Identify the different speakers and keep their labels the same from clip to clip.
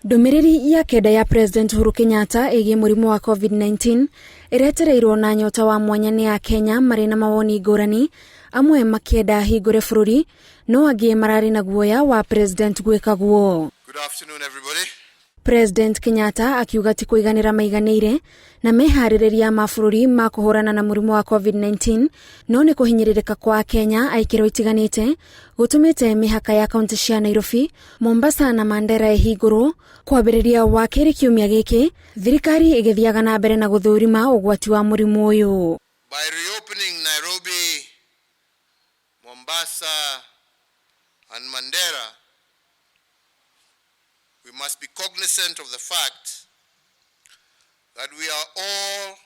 Speaker 1: Ndumiriri ya kenda ya President Uhuru Kenyatta ĩgiĩ mũrimũ wa COVID-19 ĩretereirwo na nyota wa mwanya nĩ ya Kenya marĩ na mawoni ngũrani, amwe makĩenda hingũre bũrũri no angĩ mararĩ na guoya wa President gwĩka guo.
Speaker 2: Good afternoon everybody.
Speaker 1: President Kenyatta akiuga ti kũiganĩra maiganĩire na meharĩrĩria ma bũrũri ma kũhũrana na mũrimũ wa COVID-19 no nĩ kũhinyĩrĩrĩka kwa Kenya aikĩro itiganĩte gũtũmĩte mĩhaka ya kaunti cia Nairobi, Mombasa na Mandera ĩhingũrwo. Kwambĩrĩria wa kerĩ kiumia gĩkĩ, thirikari ĩgĩthiaga na mbere na gũthũrima ũgwati wa mũrimũ ũyũ.
Speaker 2: By reopening Nairobi, Mombasa and Mandera, we must be cognizant of the fact that we are all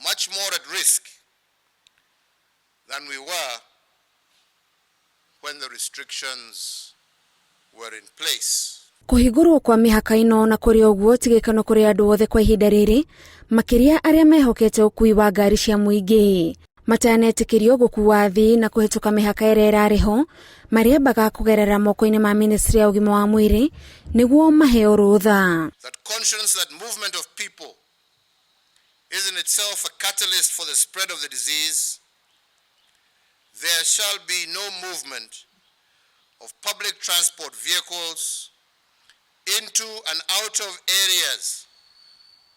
Speaker 2: much more at risk than we were when the restrictions were in place.
Speaker 1: Kũhingũrwo kwa mĩhaka ĩno na kũrĩ ũguo ti gĩkeno kũrĩ andũ othe kwa ihinda rĩrĩ, makĩria arĩa mehokete ũkui wa ngari cia mũingĩ. Matanetĩkĩrio gũkuua athii na kũhĩtũka mĩhaka ĩrĩa ĩrarĩ ho, marĩambaga kũgerera moko-inĩ ma ministry ya ũgima wa mwĩrĩ nĩguo maheo rũtha.
Speaker 2: That conscience that movement of people is in itself a catalyst for the spread of the disease, there shall be no movement of public transport vehicles into and out of areas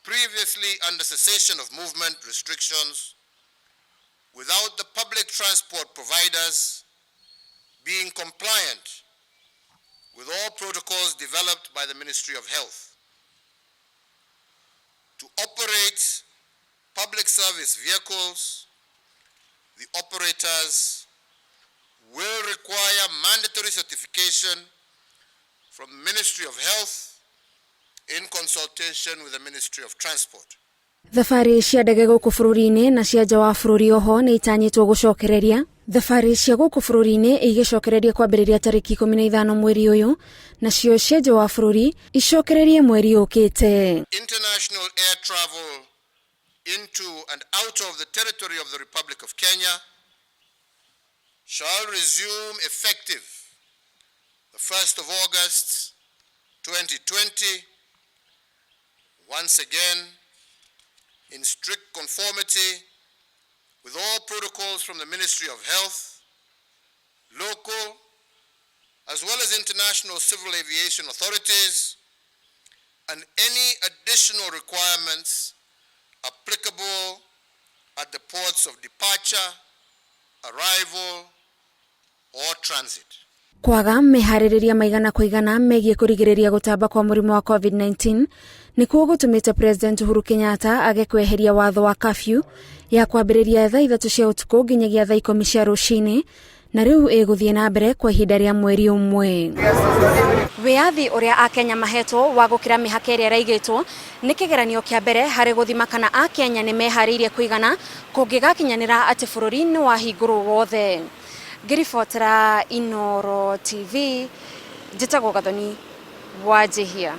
Speaker 2: previously under cessation of movement restrictions without the public transport providers being compliant with all protocols developed by the Ministry of Health. To operate public service vehicles, the operators will require mandatory certification from the Ministry of Health in consultation with the Ministry of Transport.
Speaker 1: Thabarĩ cia ndege gũkũ bũrũri-inĩ na cia nja wa bũrũri oho nĩ itanyĩtwo gũcokereria. Thabarĩ cia gũkũ bũrũri-inĩ igĩcokereria kwambĩrĩria tarĩki 15 mweri ũyũ, nacio cia nja wa bũrũri icokererie mweri ũkĩte.
Speaker 2: International air travel into and out of the territory of the Republic of Kenya shall resume effective the 1st of August 2020, once again in strict conformity with all protocols from the Ministry of Health, local as well as international civil aviation authorities, and any additional requirements applicable at the ports of departure, arrival, or transit.
Speaker 1: Kwaga meharĩrĩria maigana kwa igana megiĩ kũrigĩrĩria gũtamba kwa mũrimũ wa COVID-19 nĩkuo gũtũmĩte President Uhuru Kenyatta age kweheria watho wa curfew ya kwambĩrĩria thaa 3 cia ũtukũ nginyagia thaa 10 cia rũcinĩ, na rĩu ĩgũthiĩ na mbere kwa ihinda rĩa mweri ũmwe. Wiyathi ũrĩa Akenya mahetwo wa gũkĩra mĩhaka ĩrĩa ĩraigĩtwo nĩ kĩgeranio kĩa mbere harĩ gũthima kana Akenya nĩ meharĩirie kũigana kũngĩgakinyanĩra atĩ bũrũri nĩ wahingũrwo wothe. Ngĩribotera Inooro TV, njĩtagwo Gathoni Wanjihia.